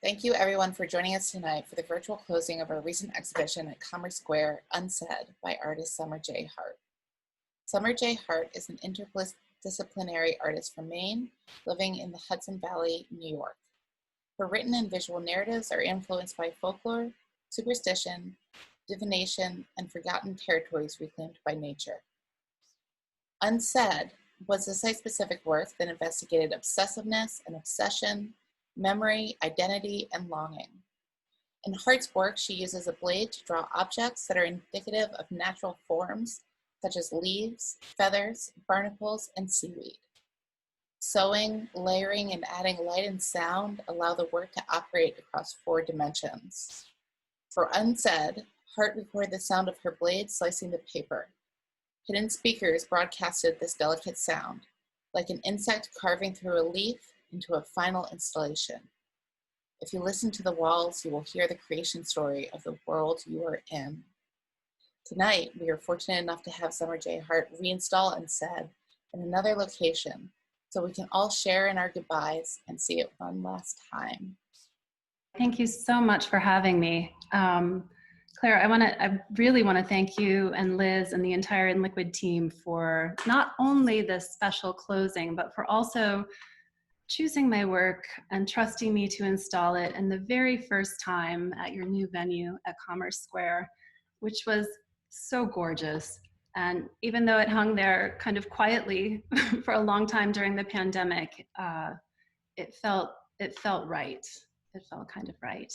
Thank you everyone for joining us tonight for the virtual closing of our recent exhibition at Commerce Square, Unsaid, by artist Summer J. Hart. Summer J. Hart is an interdisciplinary artist from Maine, living in the Hudson Valley, New York. Her written and visual narratives are influenced by folklore, superstition, divination, and forgotten territories reclaimed by nature. Unsaid was a site-specific work that investigated obsessiveness and obsession, memory, identity, and longing. In Hart's work, she uses a blade to draw objects that are indicative of natural forms, such as leaves, feathers, barnacles, and seaweed. Sewing, layering, and adding light and sound allow the work to operate across 4 dimensions. For Unsaid, Hart recorded the sound of her blade slicing the paper. Hidden speakers broadcasted this delicate sound, like an insect carving through a leaf into a final installation. If you listen to the walls, you will hear the creation story of the world you are in. Tonight, we are fortunate enough to have Summer J. Hart reinstall Unsaid in another location, so we can all share in our goodbyes and see it one last time. Thank you so much for having me. Claire, I really want to thank you and Liz and the entire InLiquid team for not only this special closing, but for also choosing my work and trusting me to install it in the very first time at your new venue at Commerce Square, which was so gorgeous. And even though it hung there kind of quietly for a long time during the pandemic, it felt right. It felt kind of right.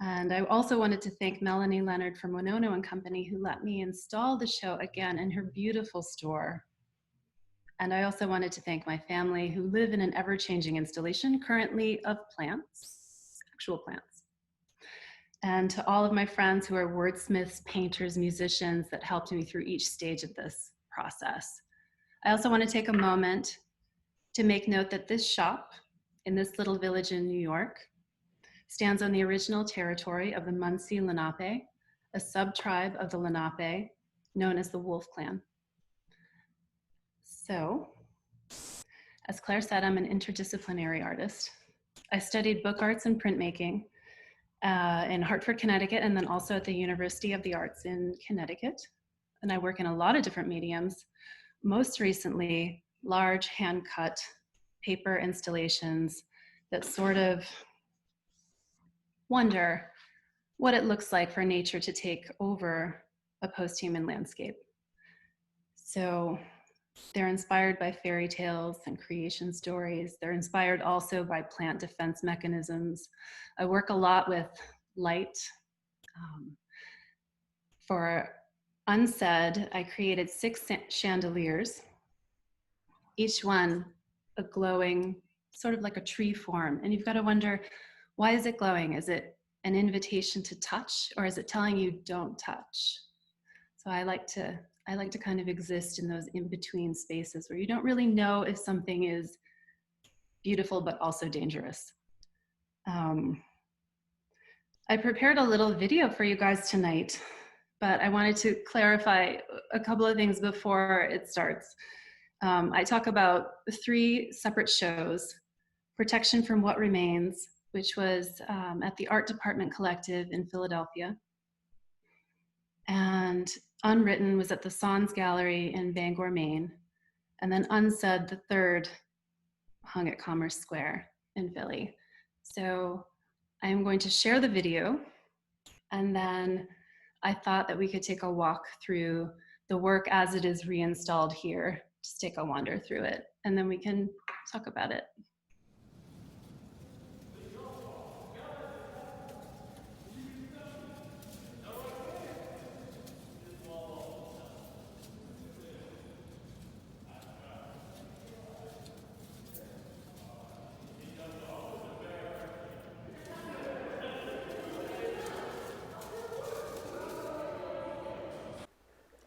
And I also wanted to thank Melanie Leonard from Winono and Company, who let me install the show again in her beautiful store. And I also wanted to thank my family, who live in an ever-changing installation currently of plants, actual plants. And to all of my friends who are wordsmiths, painters, musicians that helped me through each stage of this process. I also want to take a moment to make note that this shop in this little village in New York stands on the original territory of the Munsee Lenape, a sub-tribe of the Lenape known as the Wolf Clan. So, as Claire said, I'm an interdisciplinary artist. I studied book arts and printmaking in Hartford, Connecticut, and then also at the University of the Arts in Connecticut. And I work in a lot of different mediums. Most recently, large hand-cut paper installations that sort of wonder what it looks like for nature to take over a post-human landscape. So they're inspired by fairy tales and creation stories. They're inspired also by plant defense mechanisms. I work a lot with light. For Unsaid, I created 6 chandeliers, each one a glowing, sort of like a tree form. And you've got to wonder, why is it glowing? Is it an invitation to touch, or is it telling you don't touch? So I like to kind of exist in those in-between spaces where you don't really know if something is beautiful but also dangerous. I prepared a little video for you guys tonight, but I wanted to clarify a couple of things before it starts. I talk about 3 separate shows: Protection from What Remains, which was at the Art Department Collective in Philadelphia, and Unwritten was at the Sans Gallery in Bangor, Maine, and then Unsaid, the 3rd, hung at Commerce Square in Philly. So I'm going to share the video, and then I thought that we could take a walk through the work as it is reinstalled here. Just take a wander through it, and then we can talk about it.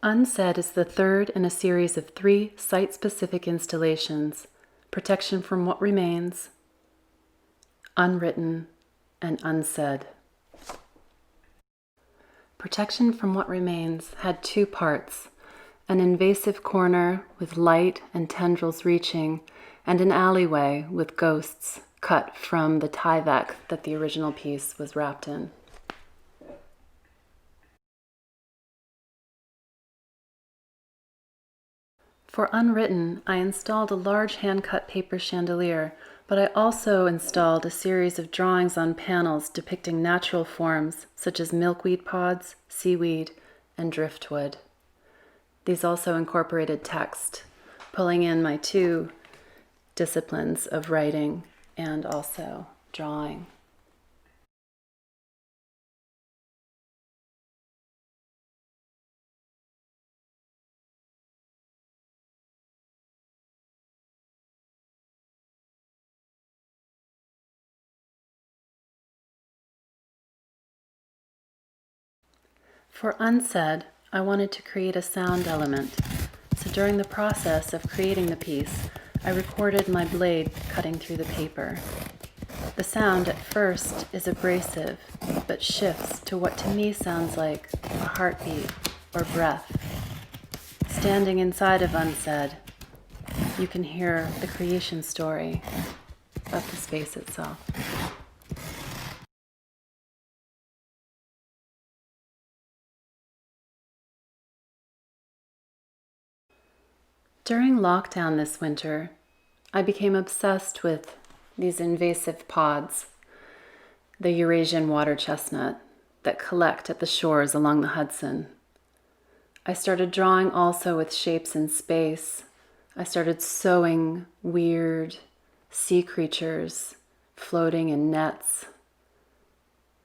Unsaid is the 3rd in a series of 3 site-specific installations: Protection from What Remains, Unwritten, and Unsaid. Protection from What Remains had 2 parts: an invasive corner with light and tendrils reaching, and an alleyway with ghosts cut from the Tyvek that the original piece was wrapped in. For Unwritten, I installed a large hand-cut paper chandelier, but I also installed a series of drawings on panels depicting natural forms such as milkweed pods, seaweed, and driftwood. These also incorporated text, pulling in my two disciplines of writing and also drawing. For Unsaid, I wanted to create a sound element, so during the process of creating the piece, I recorded my blade cutting through the paper. The sound at first is abrasive, but shifts to what to me sounds like a heartbeat or breath. Standing inside of Unsaid, you can hear the creation story of the space itself. During lockdown this winter, I became obsessed with these invasive pods, the Eurasian water chestnut, that collect at the shores along the Hudson. I started drawing also with shapes in space. I started sewing weird sea creatures floating in nets,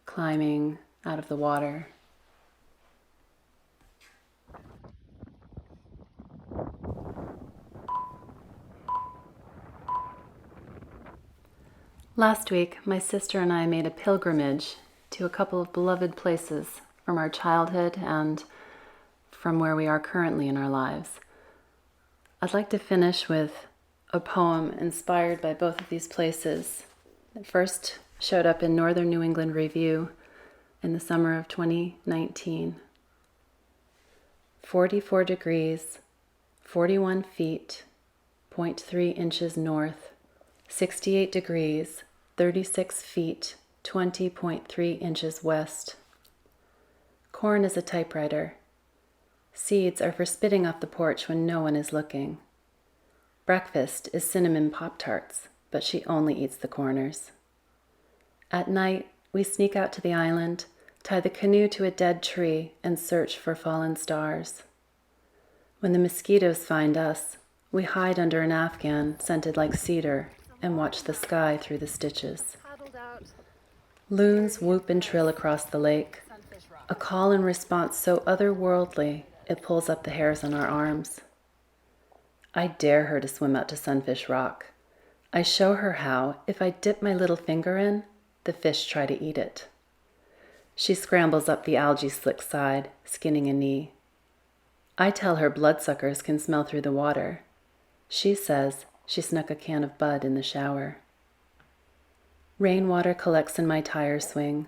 climbing out of the water. Last week, my sister and I made a pilgrimage to a couple of beloved places from our childhood and from where we are currently in our lives. I'd like to finish with a poem inspired by both of these places. It first showed up in Northern New England Review in the summer of 2019. 44 degrees, 41 feet, 0.3 inches north, 68 degrees, 36 feet, 20.3 inches west. Corn is a typewriter. Seeds are for spitting off the porch when no one is looking. Breakfast is cinnamon Pop-Tarts, but she only eats the corners. At night, we sneak out to the island, tie the canoe to a dead tree, and search for fallen stars. When the mosquitoes find us, we hide under an afghan scented like cedar and watch the sky through the stitches. Loons whoop and trill across the lake, a call and response so otherworldly it pulls up the hairs on our arms. I dare her to swim out to Sunfish Rock. I show her how, if I dip my little finger in, the fish try to eat it. She scrambles up the algae slick side, skinning a knee. I tell her bloodsuckers can smell through the water. She says she snuck a can of Bud in the shower. Rainwater collects in my tire swing.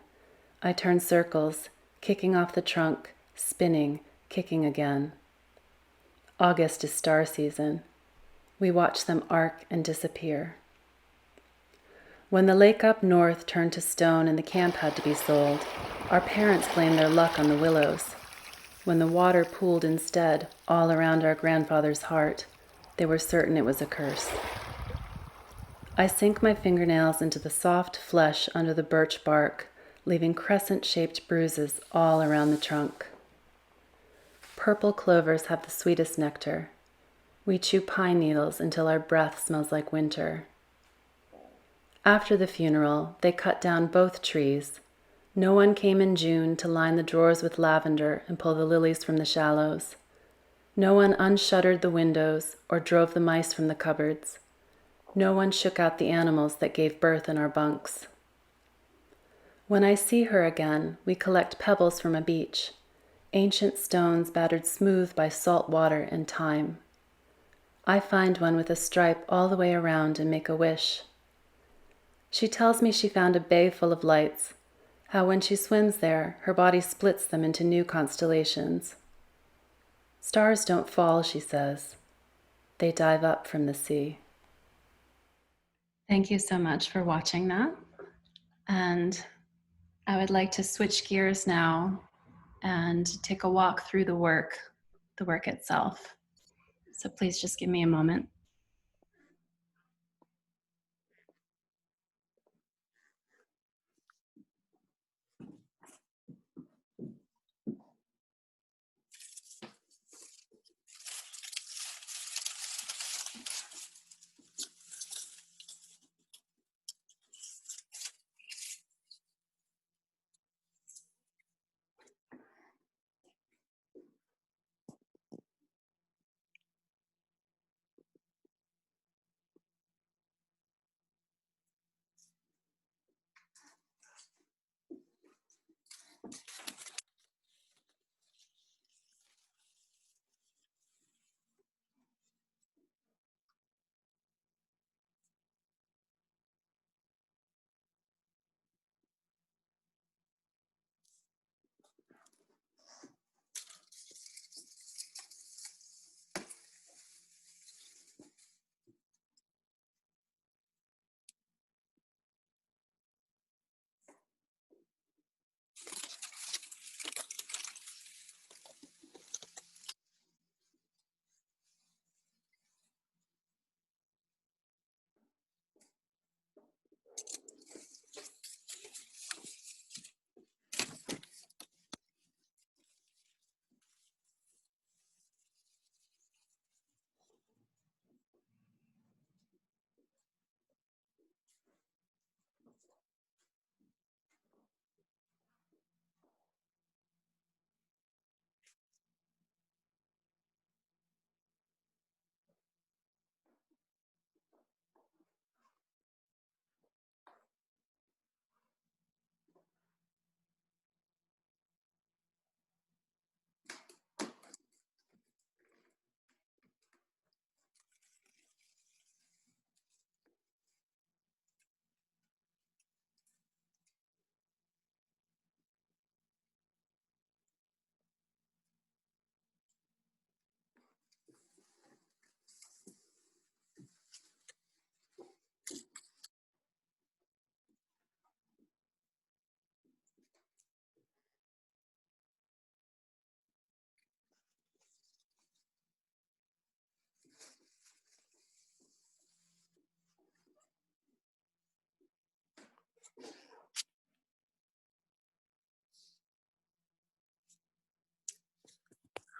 I turn circles, kicking off the trunk, spinning, kicking again. August is star season. We watch them arc and disappear. When the lake up north turned to stone and the camp had to be sold, our parents blamed their luck on the willows. When the water pooled instead all around our grandfather's heart, they were certain it was a curse. I sink my fingernails into the soft flesh under the birch bark, leaving crescent-shaped bruises all around the trunk. Purple clovers have the sweetest nectar. We chew pine needles until our breath smells like winter. After the funeral, they cut down both trees. No one came in June to line the drawers with lavender and pull the lilies from the shallows. No one unshuttered the windows or drove the mice from the cupboards. No one shook out the animals that gave birth in our bunks. When I see her again, we collect pebbles from a beach, ancient stones battered smooth by salt water and time. I find one with a stripe all the way around and make a wish. She tells me she found a bay full of lights, how when she swims there, her body splits them into new constellations. Stars don't fall, she says. They dive up from the sea. Thank you so much for watching that. And I would like to switch gears now and take a walk through the work itself. So please just give me a moment.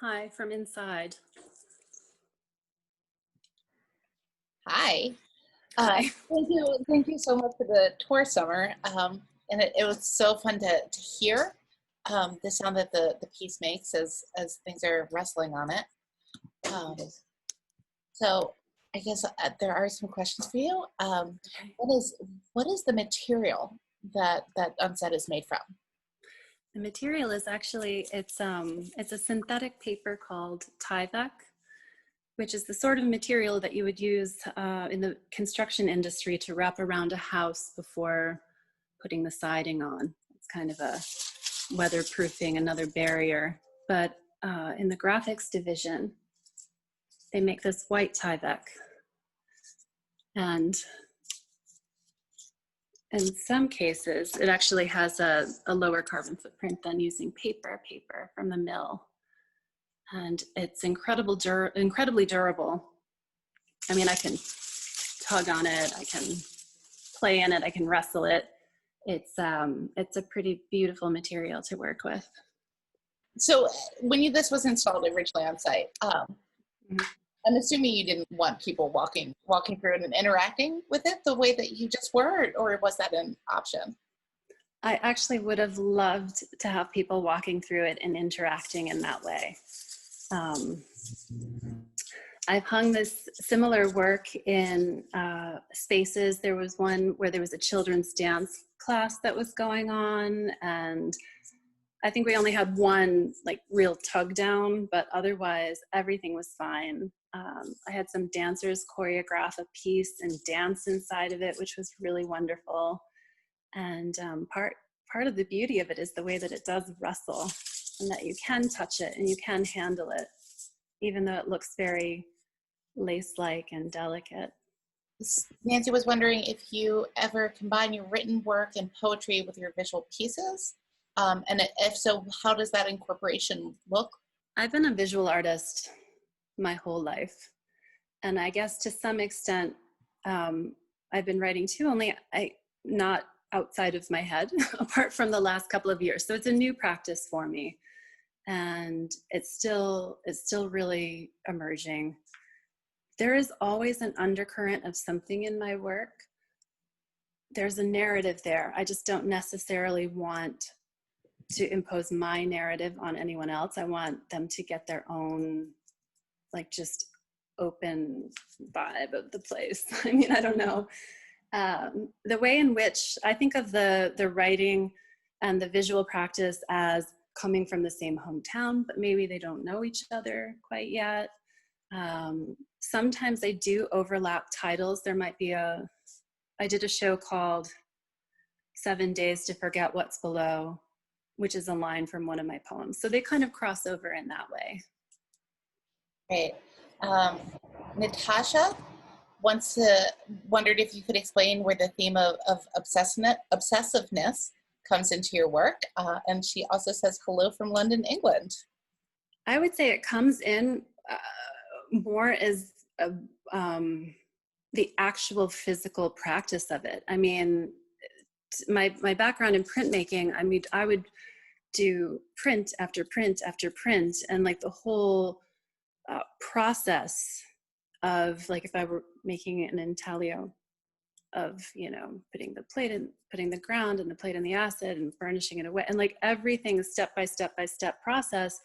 Hi from inside. Hi. Hi. Thank you so much for the tour, Summer. And it was so fun to hear the sound that the piece makes as things are wrestling on it. So I guess there are some questions for you. What is the material that Unsaid is made from? The material is actually, it's a synthetic paper called Tyvek, which is the sort of material that you would use in the construction industry to wrap around a house before putting the siding on. It's kind of a weatherproofing, another barrier. But in the graphics division, they make this white Tyvek. And in some cases, it actually has a lower carbon footprint than using paper from the mill. And it's incredibly durable. I mean, I can tug on it, I can play in it, I can wrestle it. It's a pretty beautiful material to work with. So when this was installed originally on site, I'm assuming you didn't want people walking through it and interacting with it the way that you just were, or was that an option? I actually would have loved to have people walking through it and interacting in that way. I've hung this similar work in spaces. There was one where there was a children's dance class that was going on, and I think we only had one like real tug down, but otherwise everything was fine. I had some dancers choreograph a piece and dance inside of it, which was really wonderful. And part of the beauty of it is the way that it does rustle, and that you can touch it and you can handle it, even though it looks very lace-like and delicate. Nancy was wondering if you ever combine your written work and poetry with your visual pieces. And if so, how does that incorporation look? I've been a visual artist my whole life. And I guess to some extent, I've been writing too, only not outside of my head, apart from the last couple of years. So it's a new practice for me. And it's still really emerging. There is always an undercurrent of something in my work. There's a narrative there. I just don't necessarily want to impose my narrative on anyone else. I want them to get their own, like, just open vibe of the place. I mean, I don't know. The way in which I think of the writing and the visual practice as coming from the same hometown, but maybe they don't know each other quite yet. Sometimes they do overlap titles. There might be I did a show called 7 Days to Forget What's Below, which is a line from one of my poems. So they kind of cross over in that way. Great. Natasha wondered if you could explain where the theme of obsessiveness comes into your work. And she also says, hello from London, England. I would say it comes in more as the actual physical practice of it. I mean, my background in printmaking, I mean, I would do print after print after print, and like the whole process of, like, if I were making an intaglio of, you know, putting the plate in, putting the ground and the plate in the acid and burnishing it away, and like everything step by step by step process.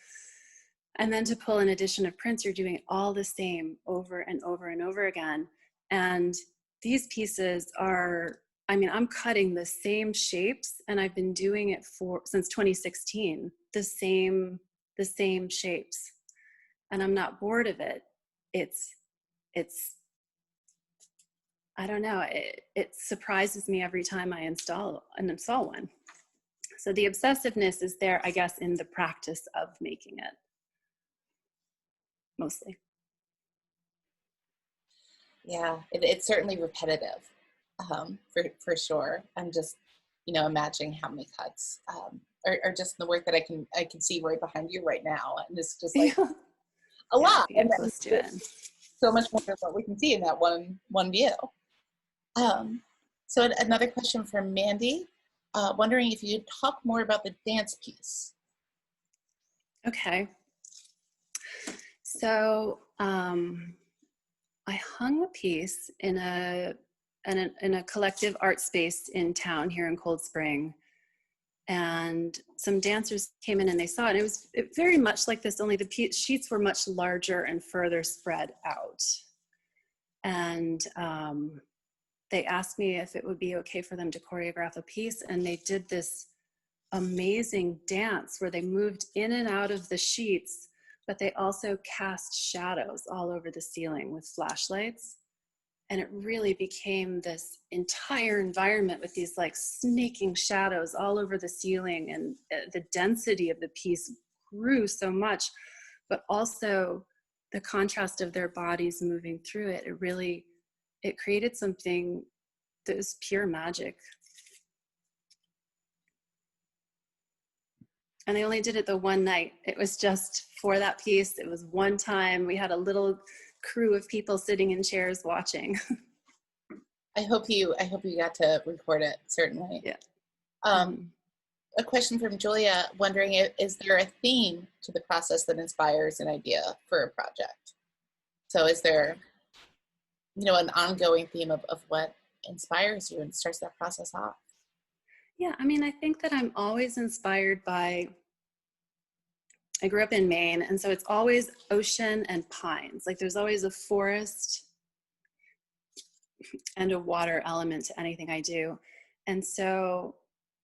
And then to pull an edition of prints, you're doing all the same over and over and over again. And these pieces are, I mean, I'm cutting the same shapes, and I've been doing it since 2016, the same shapes. And I'm not bored of it. It's I don't know, it surprises me every time I install one. So the obsessiveness is there, I guess, in the practice of making it, mostly. Yeah, it's certainly repetitive, for sure. I'm just, you know, imagining how many cuts are just in the work that I can see right behind you right now, and it's just like a lot. Get close to it. So much more than what we can see in that one view. So another question from Mandy, wondering if you'd talk more about the dance piece. Okay. So I hung a piece in a collective art space in town here in Cold Spring, and some dancers came in and they saw it. And it was very much like this, only the sheets were much larger and further spread out. And they asked me if it would be okay for them to choreograph a piece, and they did this amazing dance where they moved in and out of the sheets, but they also cast shadows all over the ceiling with flashlights. And it really became this entire environment with these like snaking shadows all over the ceiling, and the density of the piece grew so much, but also the contrast of their bodies moving through it. It created something that was pure magic. And I only did it the one night. It was just for that piece. It was one time. We had a little crew of people sitting in chairs watching. I hope you got to record it, certainly. Yeah. A question from Julia, wondering, is there a theme to the process that inspires an idea for a project? So is there, you know, an ongoing theme of what inspires you and starts that process off? Yeah, I mean, I think that I'm always inspired by, I grew up in Maine, and so it's always ocean and pines. Like there's always a forest and a water element to anything I do. And so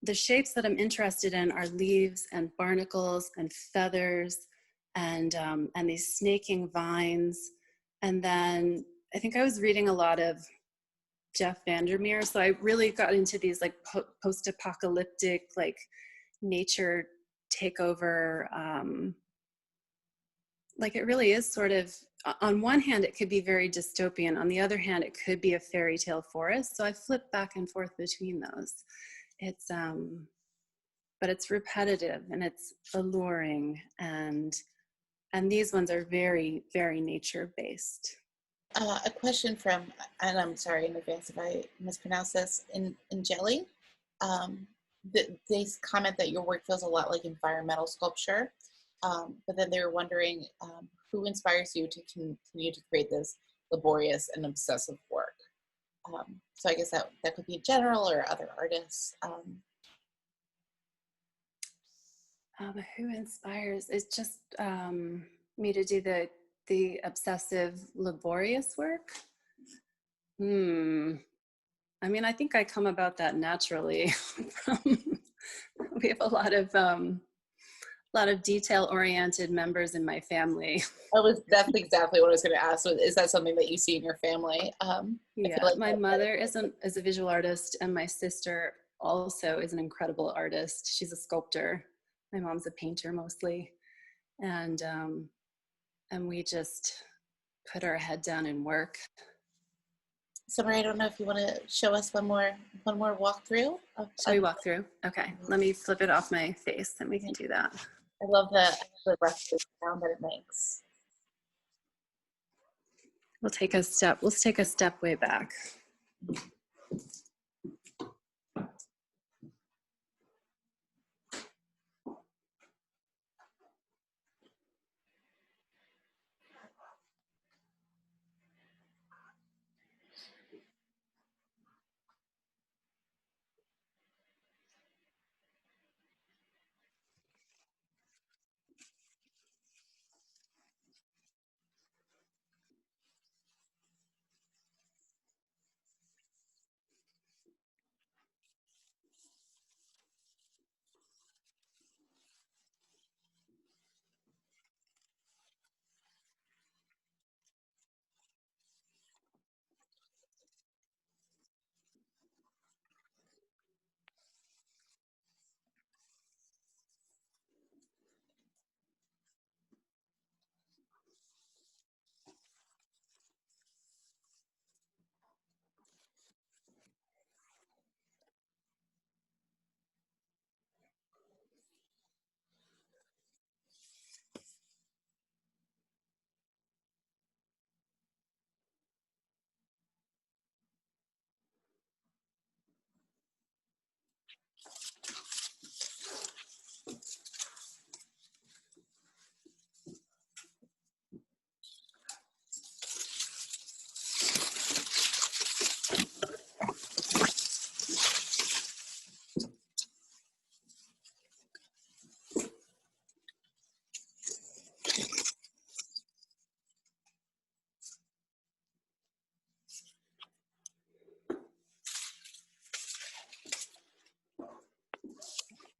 the shapes that I'm interested in are leaves and barnacles and feathers and these snaking vines. And then I think I was reading a lot of Jeff Vandermeer, so I really got into these like post-apocalyptic, like nature takeover, like it really is sort of, on one hand, it could be very dystopian. On the other hand, it could be a fairy tale forest. So I flip back and forth between those. It's, but it's repetitive and it's alluring, and these ones are very, very nature based. A question from, and I'm sorry in advance if I mispronounce this, in Jelly. They comment that your work feels a lot like environmental sculpture, but then they were wondering who inspires you to continue to create this laborious and obsessive work. So I guess that could be general or other artists. Who inspires? It's just me to do the obsessive, laborious work. I mean, I think I come about that naturally. We have a lot of detail-oriented members in my family. That's exactly what I was going to ask. So is that something that you see in your family? Yeah, like my mother is a visual artist, and my sister also is an incredible artist. She's a sculptor. My mom's a painter mostly, and we just put our head down and work. Summer, I don't know if you want to show us one more walkthrough. Shall we walk through? Okay, let me flip it off my face, and we can do that. I love the rest of the sound that it makes. We'll take a step. Let's take a step way back.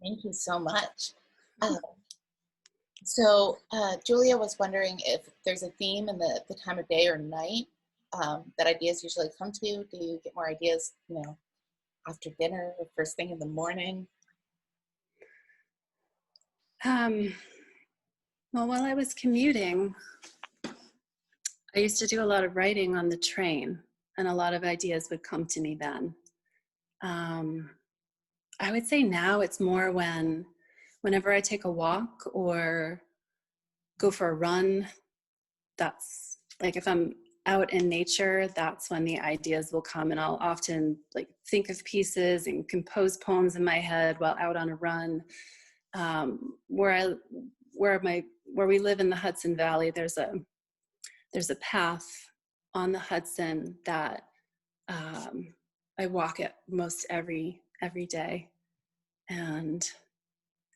Thank you so much. So Julia was wondering if there's a theme in the time of day or night that ideas usually come to. Do you get more ideas, after dinner or first thing in the morning? Well, while I was commuting, I used to do a lot of writing on the train, and a lot of ideas would come to me then. I would say now it's more whenever I take a walk or go for a run. That's like, if I'm out in nature, that's when the ideas will come, and I'll often like think of pieces and compose poems in my head while out on a run. Where we live in the Hudson Valley, there's a path on the Hudson that I walk it most every day, and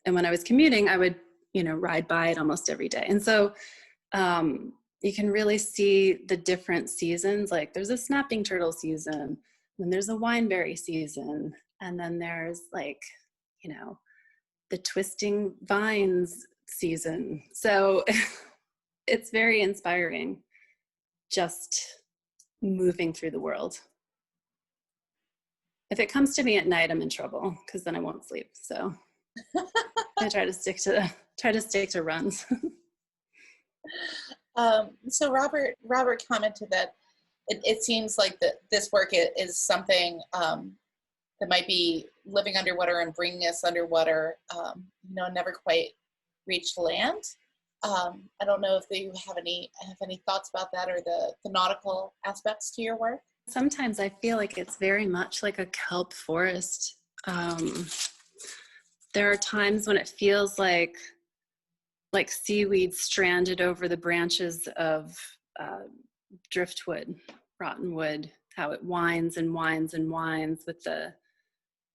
when I was commuting, I would ride by it almost every day. And so you can really see the different seasons. Like there's a snapping turtle season, then there's a wineberry season, and then there's like the twisting vines season. So it's very inspiring, just moving through the world. If it comes to me at night, I'm in trouble because then I won't sleep. So I try to stick to runs. So Robert commented that it seems like that this work is something that might be living underwater and bringing us underwater, never quite reached land. I don't know if you have any thoughts about that, or the nautical aspects to your work. Sometimes I feel like it's very much like a kelp forest. There are times when it feels like seaweed stranded over the branches of driftwood, rotten wood, how it winds and winds and winds with the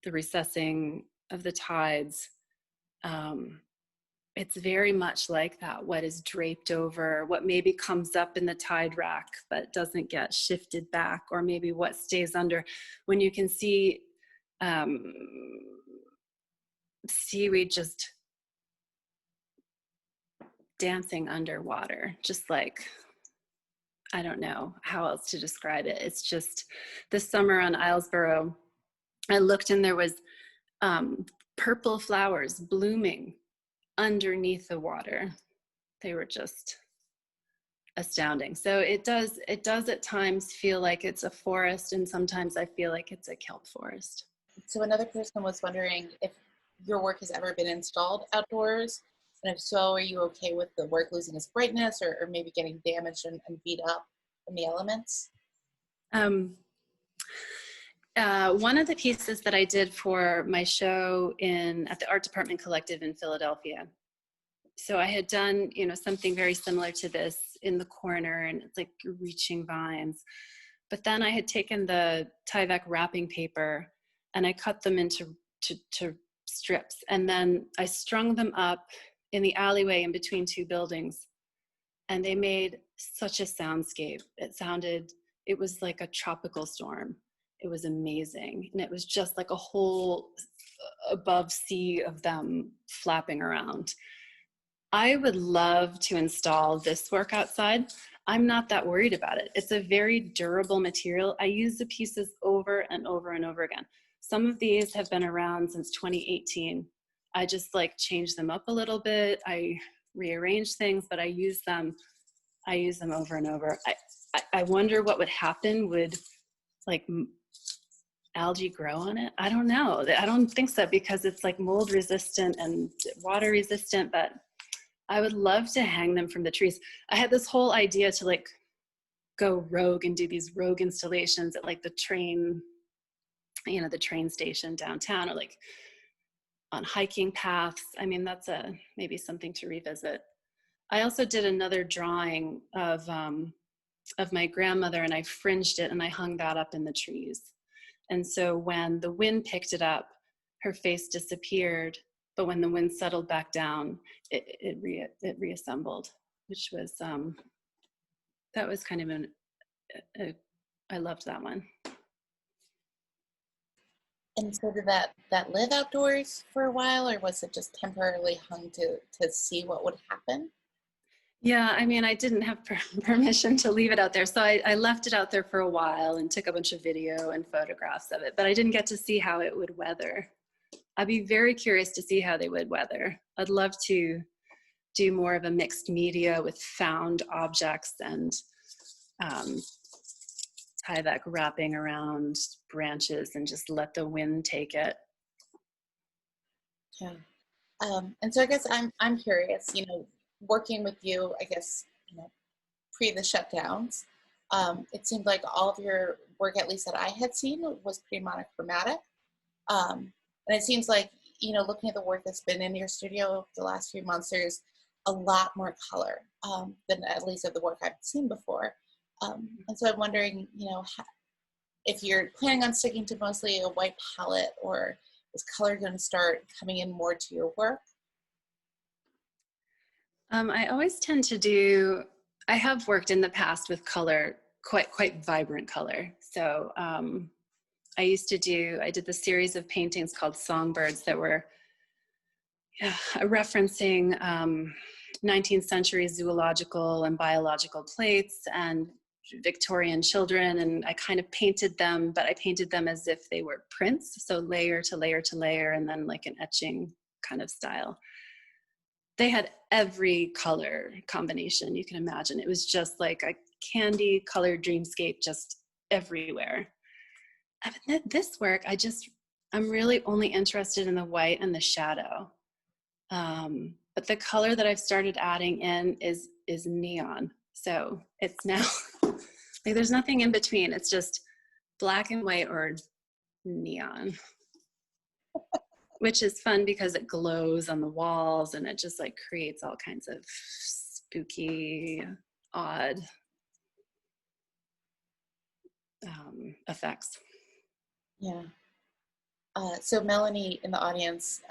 recessing of the tides. It's very much like that, what is draped over, what maybe comes up in the tide rack but doesn't get shifted back, or maybe what stays under. When you can see seaweed just dancing underwater, just like, I don't know how else to describe it. It's just, this summer on Islesboro, I looked and there was purple flowers blooming underneath the water. They were just astounding. So it does at times feel like it's a forest, and sometimes I feel like it's a kelp forest. So another person was wondering if your work has ever been installed outdoors, and if so, are you okay with the work losing its brightness, or maybe getting damaged and beat up from the elements? One of the pieces that I did for my show at the Art Department Collective in Philadelphia. So I had done, something very similar to this in the corner, and it's like reaching vines. But then I had taken the Tyvek wrapping paper and I cut them into strips, and then I strung them up in the alleyway in between two buildings, and they made such a soundscape. It was like a tropical storm. It was amazing. And it was just like a whole above sea of them flapping around. I would love to install this work outside. I'm not that worried about it. It's a very durable material. I use the pieces over and over and over again. Some of these have been around since 2018. I just change them up a little bit. I rearrange things, but I use them over and over. I wonder what would happen. Would algae grow on it? I don't know. I don't think so, because it's mold resistant and water resistant, but I would love to hang them from the trees. I had this whole idea to go rogue and do these rogue installations at the train, the train station downtown, or on hiking paths. I mean, that's maybe something to revisit. I also did another drawing of my grandmother, and I fringed it and I hung that up in the trees. And so when the wind picked it up, her face disappeared, but when the wind settled back down, it reassembled, which was, that was kind of I loved that one. And so did that live outdoors for a while, or was it just temporarily hung to see what would happen? Yeah, I mean, I didn't have permission to leave it out there. So I left it out there for a while and took a bunch of video and photographs of it, but I didn't get to see how it would weather. I'd be very curious to see how they would weather. I'd love to do more of a mixed media with found objects and Tyvek wrapping around branches and just let the wind take it. Yeah. And so I guess I'm curious, working with you, I guess, pre the shutdowns, it seemed like all of your work, at least that I had seen, was pretty monochromatic. And it seems like, looking at the work that's been in your studio the last few months, there's a lot more color than at least of the work I've seen before. And so I'm wondering, if you're planning on sticking to mostly a white palette, or is color going to start coming in more to your work? I always tend to I have worked in the past with color, quite vibrant color. So I did the series of paintings called Songbirds that were referencing 19th century zoological and biological plates and Victorian children, and I kind of painted them, but I painted them as if they were prints, so layer to layer to layer, and then an etching kind of style. they had every color combination you can imagine. It was just like a candy colored dreamscape just everywhere. And this work, I'm really only interested in the white and the shadow. But the color that I've started adding in is neon. So it's now, like there's nothing in between. It's just black and white or neon, which is fun because it glows on the walls and it just like creates all kinds of spooky, odd effects. Yeah. So Melanie in the audience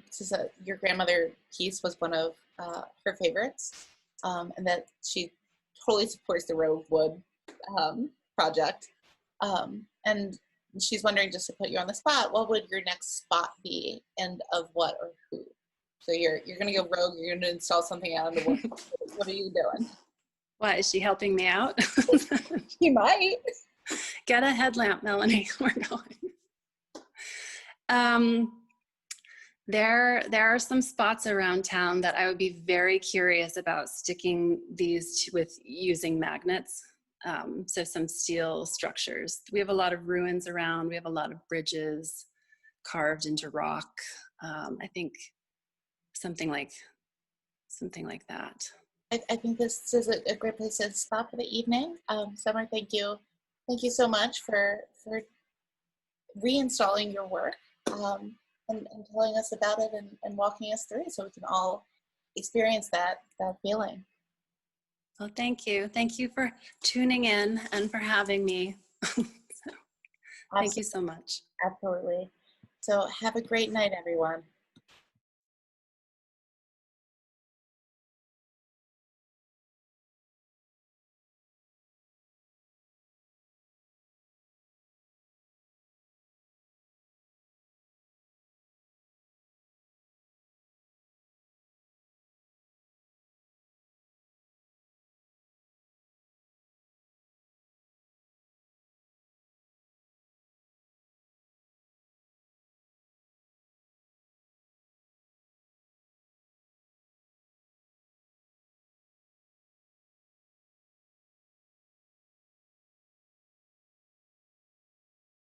says that your grandmother piece was one of her favorites, and that she totally supports the Roguewood project. And she's wondering, just to put you on the spot, what would your next spot be, and of what or who? So you're gonna go rogue. You're gonna install something out in the world. What are you doing? Why, is she helping me out? You might. Get a headlamp, Melanie. We're going. There are some spots around town that I would be very curious about sticking these with using magnets. So some steel structures. We have a lot of ruins around. We have a lot of bridges carved into rock. I think something like that. I think this is a great place to stop for the evening. Summer, thank you so much for reinstalling your work and telling us about it and walking us through it so we can all experience that feeling. Well, thank you. Thank you for tuning in and for having me. Thank you so much. Absolutely. So have a great night, everyone.